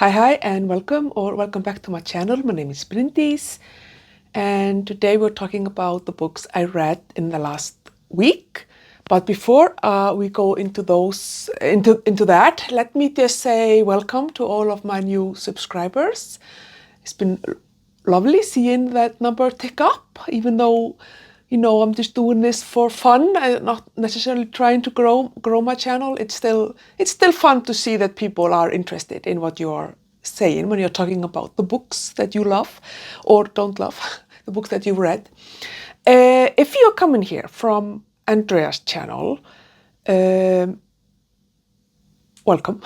Hi, and welcome back to my channel. My name is Bryndís, and today we're talking about the books I read in the last week. But before we go into that, let me just say welcome to all of my new subscribers. It's been lovely seeing that number tick up, even though I'm just doing this for fun. I'm not necessarily trying to grow my channel. It's still fun to see that people are interested in what you are saying when you're talking about the books that you love or don't love, the books that you've read. If you're coming here from Andrea's channel, welcome.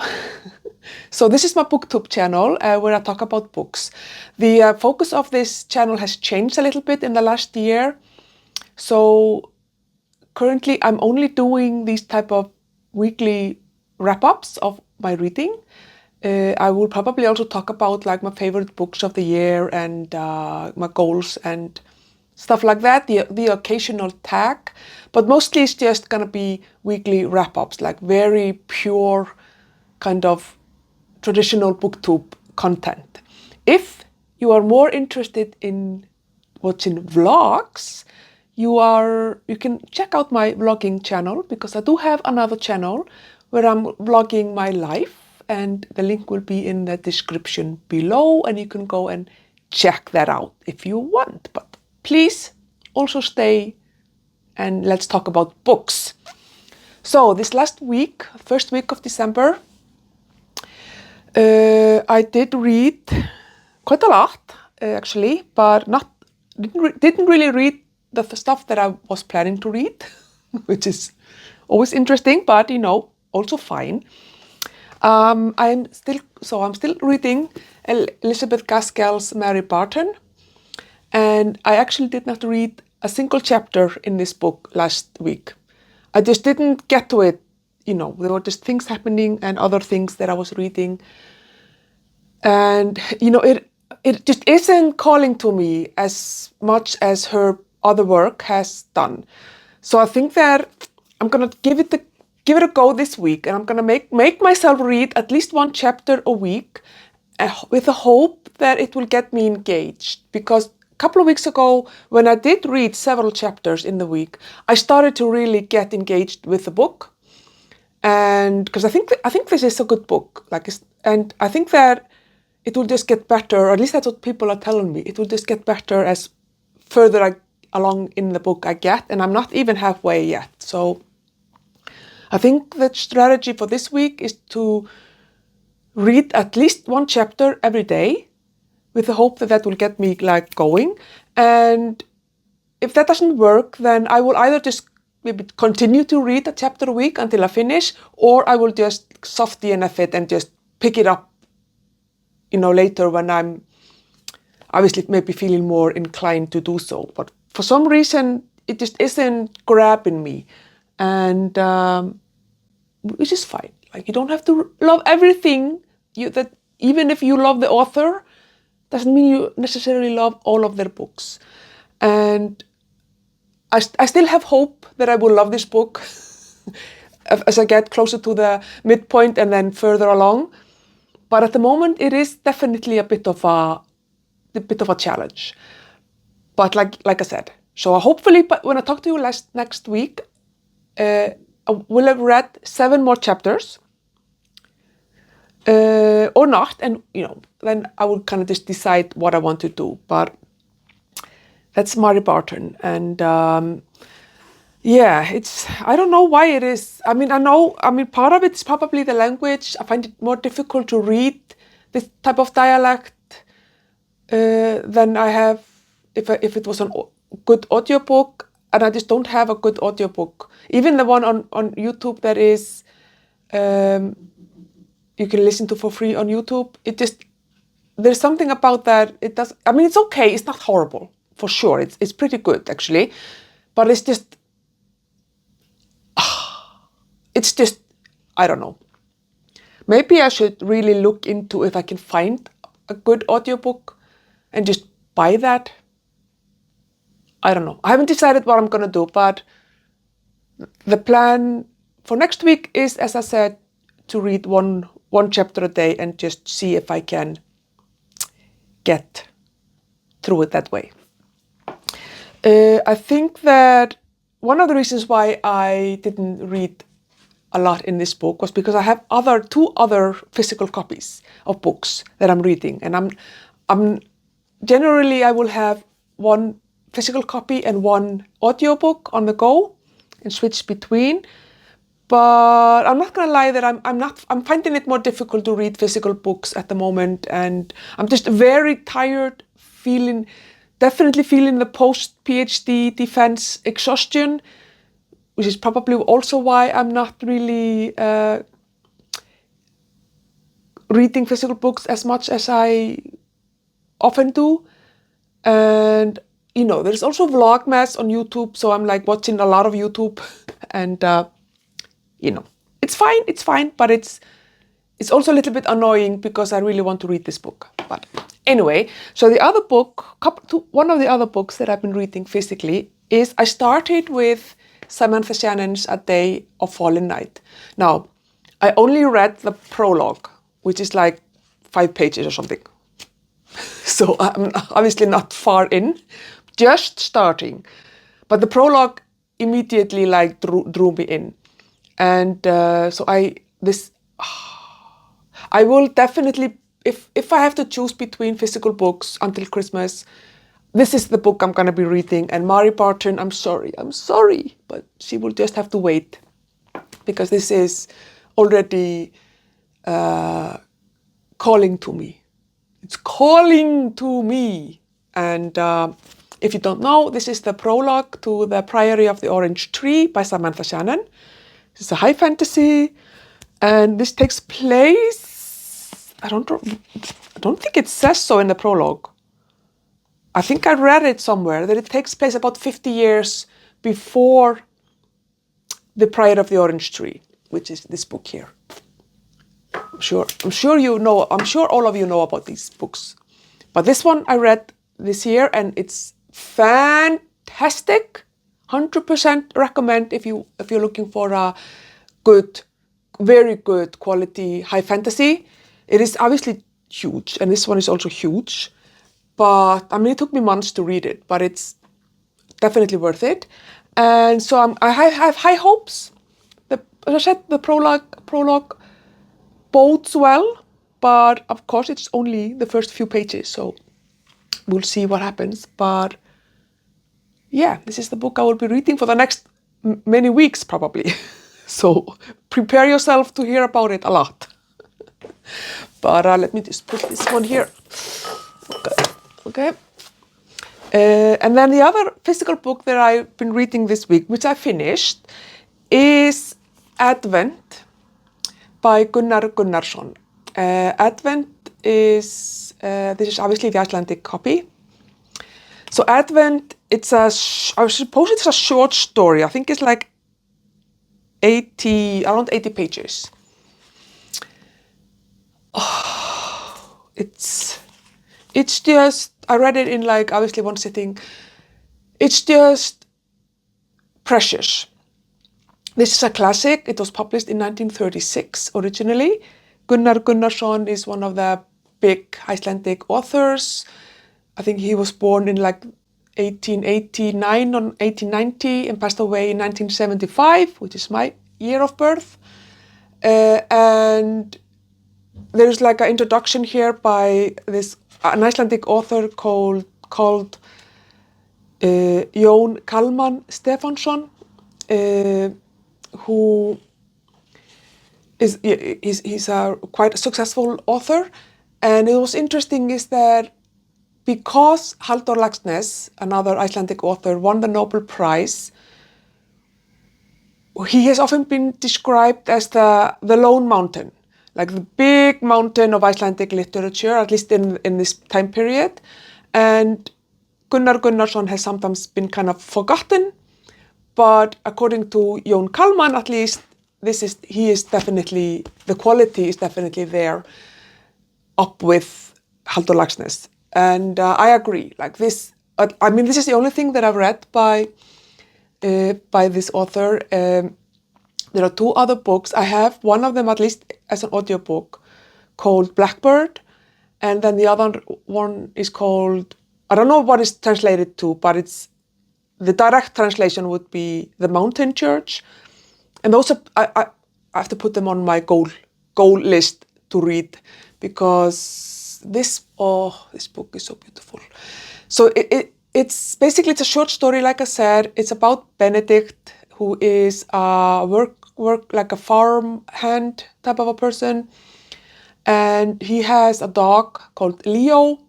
So this is my booktube channel where I talk about books. The focus of this channel has changed a little bit in the last year. So currently I'm only doing these type of weekly wrap-ups of my reading. I will probably also talk about like my favorite books of the year and my goals and stuff like that, the occasional tag, but mostly it's just gonna be weekly wrap-ups, like very pure kind of traditional booktube content. If you are more interested in watching vlogs, you can check out my vlogging channel, because I do have another channel where I'm vlogging my life, and the link will be in the description below, and you can go and check that out if you want. But please also stay and let's talk about books. So this last week, first week of December, I did read quite a lot, actually, but didn't really read the stuff that I was planning to read, which is always interesting, but also fine. I'm still reading Elizabeth Gaskell's Mary Barton, and I actually did not read a single chapter in this book last week. I just didn't get to it. There were just things happening and other things that I was reading. And, it just isn't calling to me as much as her other work has done. So I think that I'm going to give it a go this week, and I'm going to make myself read at least one chapter a week with the hope that it will get me engaged. Because a couple of weeks ago, when I did read several chapters in the week, I started to really get engaged with the book. And because I think this is a good book, and I think that it will just get better, or at least that's what people are telling me. It will just get better as further along in the book I get, and I'm not even halfway yet. So I think the strategy for this week is to read at least one chapter every day, with the hope that that will get me going. And if that doesn't work, then I will either just maybe continue to read a chapter a week until I finish, or I will just soft DNF it and just pick it up later when I'm obviously maybe feeling more inclined to do so. But for some reason, it just isn't grabbing me, and which is fine. Like, you don't have to love everything. Even if you love the author, doesn't mean you necessarily love all of their books. And I still have hope that I will love this book as I get closer to the midpoint and then further along. But at the moment, it is definitely a bit of a challenge. But like I said, so hopefully, but when I talk to you next week, I will have read 7 more chapters, or not, and then I will kind of just decide what I want to do. But that's Mary Barton, and yeah, I don't know why it is. I mean, part of it is probably the language. I find it more difficult to read this type of dialect than I have if it was a good audiobook, and I just don't have a good audiobook. Even the one on YouTube that is you can listen to for free on YouTube. There's something about that. It's okay. It's not horrible, for sure. It's pretty good, actually, but it's just I don't know. Maybe I should really look into if I can find a good audiobook and just buy that. I don't know. I haven't decided what I'm going to do, but the plan for next week is, as I said, to read one one chapter a day and just see if I can get through it that way. I think that one of the reasons why I didn't read a lot in this book was because I have two other physical copies of books that I'm reading, and I'm generally I will have one physical copy and one audiobook on the go and switch between. But I'm not gonna lie that I'm finding it more difficult to read physical books at the moment, and I'm just very tired, definitely feeling the post-PhD defense exhaustion, which is probably also why I'm not really reading physical books as much as I often do. And there's also Vlogmas on YouTube, so I'm like watching a lot of YouTube, and it's fine, but it's also a little bit annoying because I really want to read this book. But anyway, so one of the other books that I've been reading physically is I started with Samantha Shannon's A Day of Fallen Night. Now, I only read the prologue, which is like 5 pages or something. So I'm obviously not far in, just starting. But the prologue immediately drew me in. And so I will definitely, if I have to choose between physical books until Christmas, this is the book I'm going to be reading. And Mary Barton, I'm sorry, but she will just have to wait, because this is already calling to me. It's calling to me. And if you don't know, this is the prologue to The Priory of the Orange Tree by Samantha Shannon. It's a high fantasy, and this takes place, I don't think it says so in the prologue. I think I read it somewhere that it takes place about 50 years before The Priory of the Orange Tree, which is this book here. I'm sure all of you know about these books. But this one I read this year, and it's fantastic. 100% recommend if you're looking for a good, very good quality high fantasy. It is obviously huge, and this one is also huge. But I mean, it took me months to read it, but it's definitely worth it. And so I have high hopes. As I said, the prologue bodes well, but of course it's only the first few pages, so we'll see what happens. But yeah, this is the book I will be reading for the next many weeks probably. So prepare yourself to hear about it a lot. But let me just put this one here. Okay. And then the other physical book that I've been reading this week, which I finished, is Advent by Gunnar Gunnarsson. Advent is, this is obviously the Icelandic copy. So Advent, I suppose it's a short story. I think it's like around 80 pages. Oh, it's just, I read it in obviously one sitting. It's just precious. This is a classic. It was published in 1936 originally. Gunnar Gunnarsson is one of the big Icelandic authors. I think he was born in 1889 or 1890 and passed away in 1975, which is my year of birth. And there's an introduction here by an Icelandic author called Jón Kalman Stefánsson, who he's a quite successful author. And it was interesting is that because Halldór Laxness, another Icelandic author, won the Nobel Prize, he has often been described as the lone mountain, like the big mountain of Icelandic literature, at least in this time period. And Gunnar Gunnarsson has sometimes been kind of forgotten, but according to Jón Kalman, at least, the quality is definitely there, up with Halldór Laxness. And I agree. This is the only thing that I've read by this author. There are 2 other books. I have one of them at least as an audiobook, called Blackbird, and then the other one is called, I don't know what it's translated to, but it's the direct translation would be The Mountain Church. And those are, I have to put them on my goal list to read, because this book is so beautiful. So it's basically, it's a short story, like I said. It's about Benedict, who is a work like a farm hand type of a person. And he has a dog called Leo,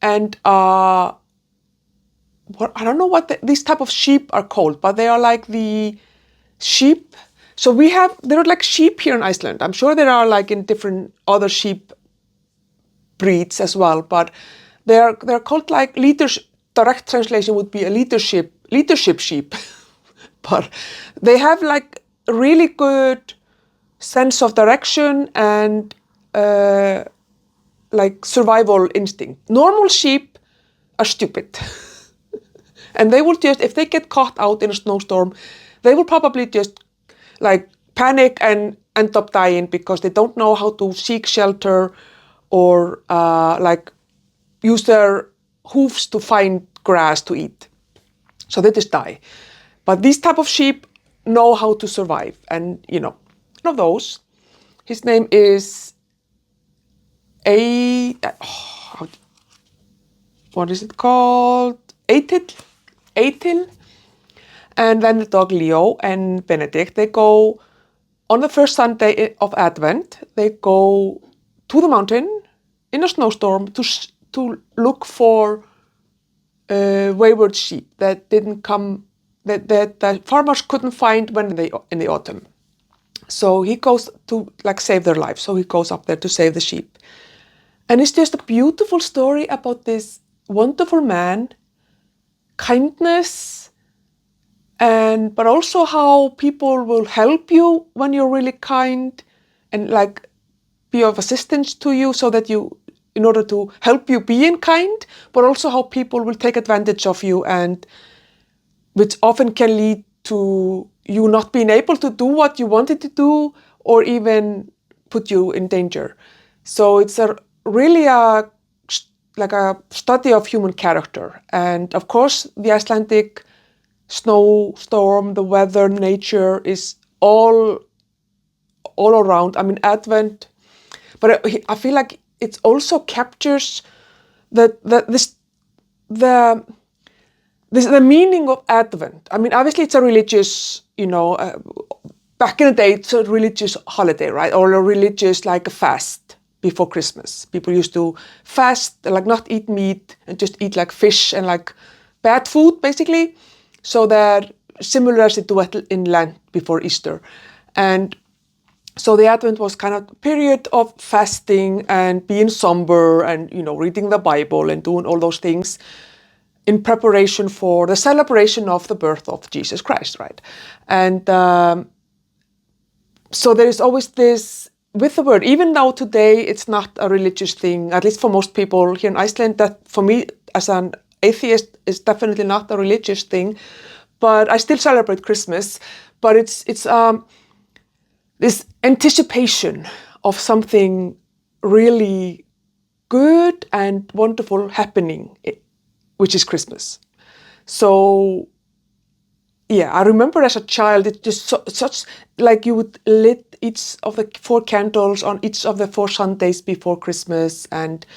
and I don't know what these type of sheep are called, but they are like the sheep. So there are like sheep here in Iceland. I'm sure there are like in different other sheep breeds as well, but they're called like leadership. Direct translation would be a leadership sheep. But they have like a really good sense of direction and like survival instinct. Normal sheep are stupid. And they will just, if they get caught out in a snowstorm, they will probably just like panic and end up dying because they don't know how to seek shelter or like use their hooves to find grass to eat. So they just die. But these type of sheep know how to survive. And, one of those, his name is what is it called? Eitil. And then the dog Leo and Benedict, they go on the first Sunday of Advent, they go to the mountain in a snowstorm to look for wayward sheep that didn't come, that the farmers couldn't find in the autumn. So he goes to like save their lives. So he goes up there to save the sheep. And it's just a beautiful story about this wonderful man, kindness, but also how people will help you when you're really kind and like be of assistance to you so that in order to help you being kind, but also how people will take advantage of you, and which often can lead to you not being able to do what you wanted to do or even put you in danger. So it's really a study of human character. And of course, the Icelandic snowstorm, the weather, nature is all around. I mean, Advent, but I feel like it also captures the meaning of Advent. I mean, obviously it's a religious, back in the day, it's a religious holiday, right? Or a religious, like a fast before Christmas. People used to fast, like not eat meat and just eat like fish and like bad food, basically. So that similar as they do in Lent before Easter. And so the Advent was kind of a period of fasting and being somber and, reading the Bible and doing all those things in preparation for the celebration of the birth of Jesus Christ, right? And so there is always this, with the word, even though today it's not a religious thing, at least for most people here in Iceland, that for me as an atheist is definitely not a religious thing, but I still celebrate Christmas. But it's this anticipation of something really good and wonderful happening, which is Christmas. So yeah, I remember as a child, it just such like you would lit each of the 4 candles on each of the 4 Sundays before Christmas, and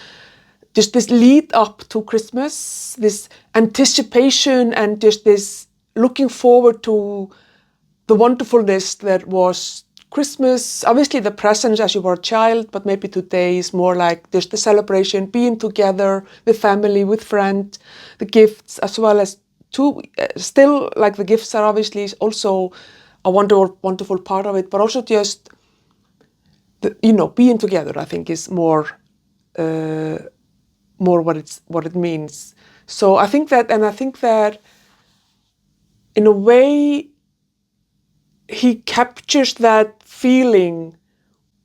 just this lead up to Christmas, this anticipation and just this looking forward to the wonderfulness that was Christmas. Obviously the presents as you were a child, but maybe today is more like just the celebration, being together with family, with friends, the gifts, as well as still like the gifts are obviously also a wonderful part of it, but also just being together, I think, is more what it means. So I think that in a way he captures that feeling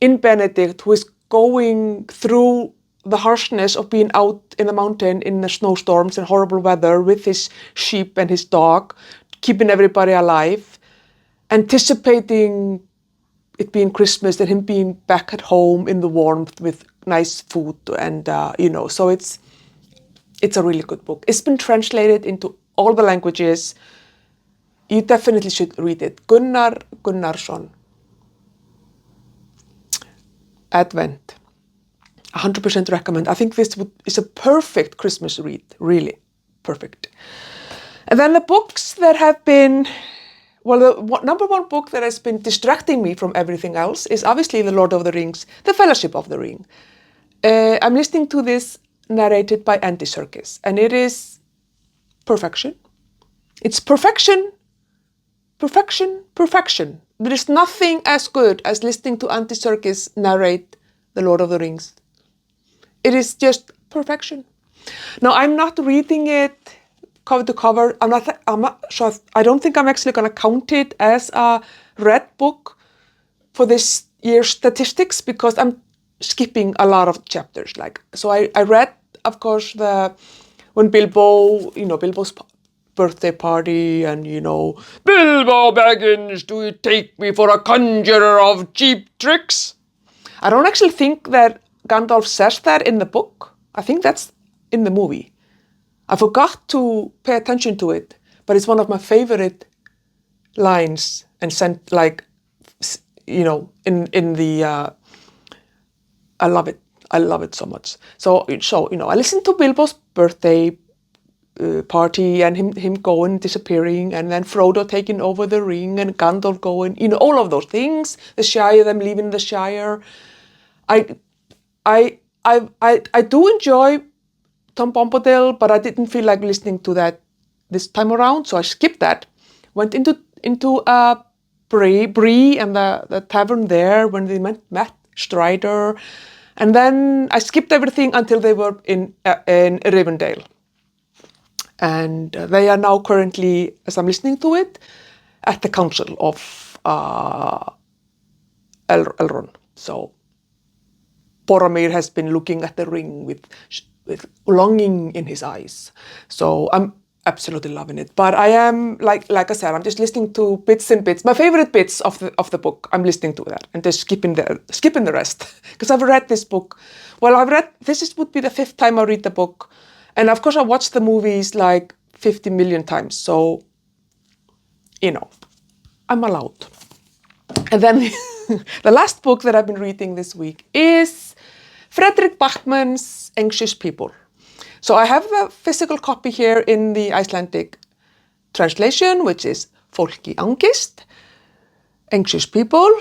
in Benedict, who is going through the harshness of being out in the mountain in the snowstorms and horrible weather with his sheep and his dog, keeping everybody alive, anticipating it being Christmas and him being back at home in the warmth with nice food and so it's a really good book. It's been translated into all the languages. You definitely should read it. Gunnar Gunnarsson, Advent. 100% recommend. I think this is a perfect Christmas read, really perfect. And then the books that have been, the number one book that has been distracting me from everything else is obviously The Lord of the Rings, The Fellowship of the Ring. I'm listening to this narrated by Andy Serkis, and it is perfection. It's perfection, perfection, perfection. There is nothing as good as listening to Andy Serkis narrate The Lord of the Rings. It is just perfection. Now, I'm not reading it cover to cover. I'm not sure. I don't think I'm actually going to count it as a read book for this year's statistics because I'm skipping a lot of chapters. So I read, of course, when Bilbo's birthday party and, Bilbo Baggins, do you take me for a conjurer of cheap tricks? I don't actually think that Gandalf says that in the book. I think that's in the movie. I forgot to pay attention to it, but it's one of my favorite lines and in the, I love it. I love it so much. So I listened to Bilbo's birthday party and him going, disappearing, and then Frodo taking over the ring and Gandalf going, all of those things, the Shire, them leaving the Shire. I do enjoy Tom Bombadil, but I didn't feel like listening to that this time around, so I skipped that. Went into Bree and the tavern there when they met Strider, and then I skipped everything until they were in Rivendell. And they are now currently, as I'm listening to it, at the council of Elrond. So Boromir has been looking at the ring with longing in his eyes. So I'm absolutely loving it. But I am, like I said, I'm just listening to bits and bits. My favorite bits of the book, I'm listening to that and just skipping the rest. Because I've read this book. Well, this would be the 5th time I read the book. And of course I watched the movies 50 million times. So, I'm allowed. And then the last book that I've been reading this week is Fredrik Backman's Anxious People. So I have the physical copy here in the Icelandic translation, which is Fólk í angist, Anxious People.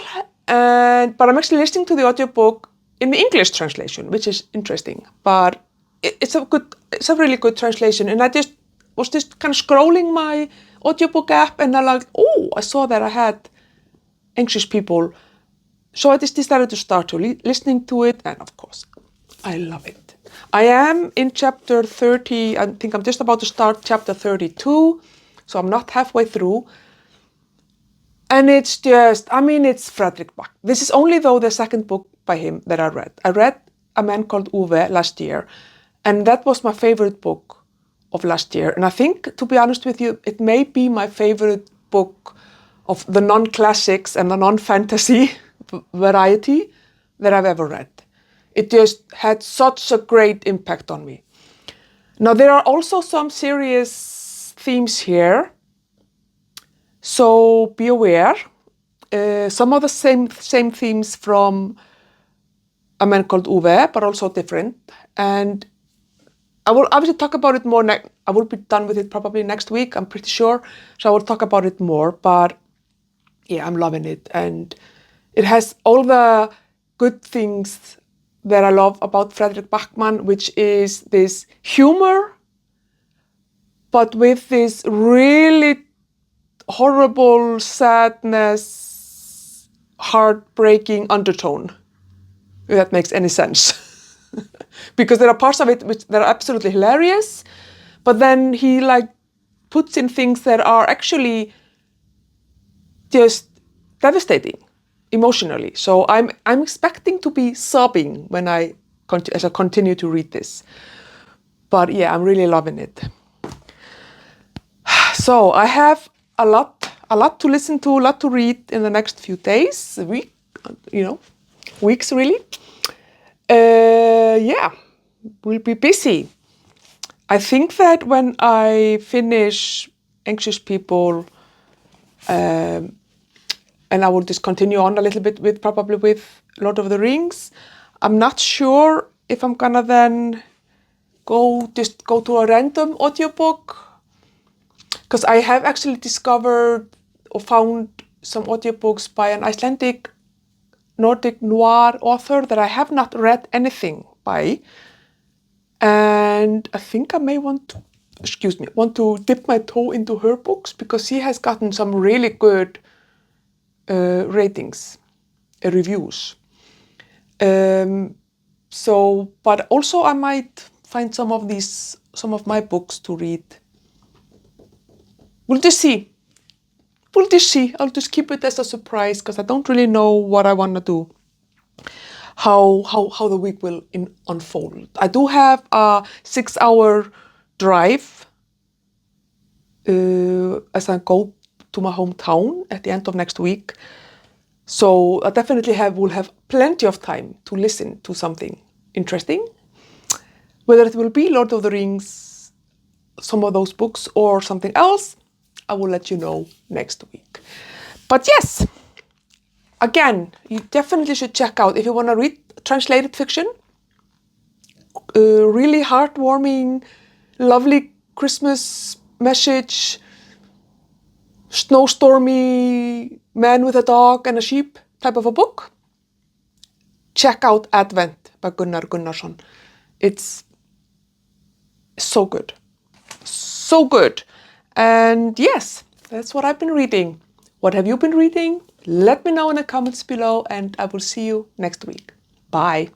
But I'm actually listening to the audiobook in the English translation, which is interesting. But it's a really good translation. And I was kind of scrolling my audiobook app and I saw that I had Anxious People. So I just decided to start listening to it, and of course, I love it. I am in chapter 30, I think I'm just about to start chapter 32, so I'm not halfway through. And it's Fredrik Back. This is only though the second book by him that I read. I read A Man Called Ove last year, and that was my favorite book of last year. And I think, to be honest with you, it may be my favorite book of the non-classics and the non-fantasy variety that I've ever read. It just had such a great impact on me. Now, there are also some serious themes here, so be aware. Some of the same themes from A Man Called Ove, but also different. And I will obviously talk about it more. I will be done with it probably next week, I'm pretty sure. So I will talk about it more. But yeah, I'm loving it. And it has all the good things that I love about Fredrik Backman, which is this humor, but with this really horrible sadness, heartbreaking undertone, if that makes any sense. Because there are parts of it which that are absolutely hilarious, but then he puts in things that are actually just devastating emotionally. So I'm expecting to be sobbing when as I continue to read this. But yeah, I'm really loving it. So I have a lot to listen to, a lot to read in the next few days, a week, weeks really. We'll be busy. I think that when I finish Anxious People, and I will just continue on a little bit probably with Lord of the Rings, I'm not sure if I'm gonna then go to a random audiobook, because I have actually discovered or found some audiobooks by an Icelandic Nordic noir author that I have not read anything by, and I think I may want to dip my toe into her books, because she has gotten some really good ratings, reviews. But also I might find some of my books to read. We'll just see. I'll just keep it as a surprise, because I don't really know what I want to do, how the week will unfold. I do have a 6-hour drive as I go to my hometown at the end of next week. So I definitely will have plenty of time to listen to something interesting. Whether it will be Lord of the Rings, some of those books, or something else, I will let you know next week. But yes, again, you definitely should check out, if you want to read translated fiction, really heartwarming, lovely Christmas message, snowstormy man with a dog and a sheep type of a book, check out Advent by Gunnar Gunnarsson. It's so good. So good. And yes, that's what I've been reading. What have you been reading? Let me know in the comments below, and I will see you next week. Bye.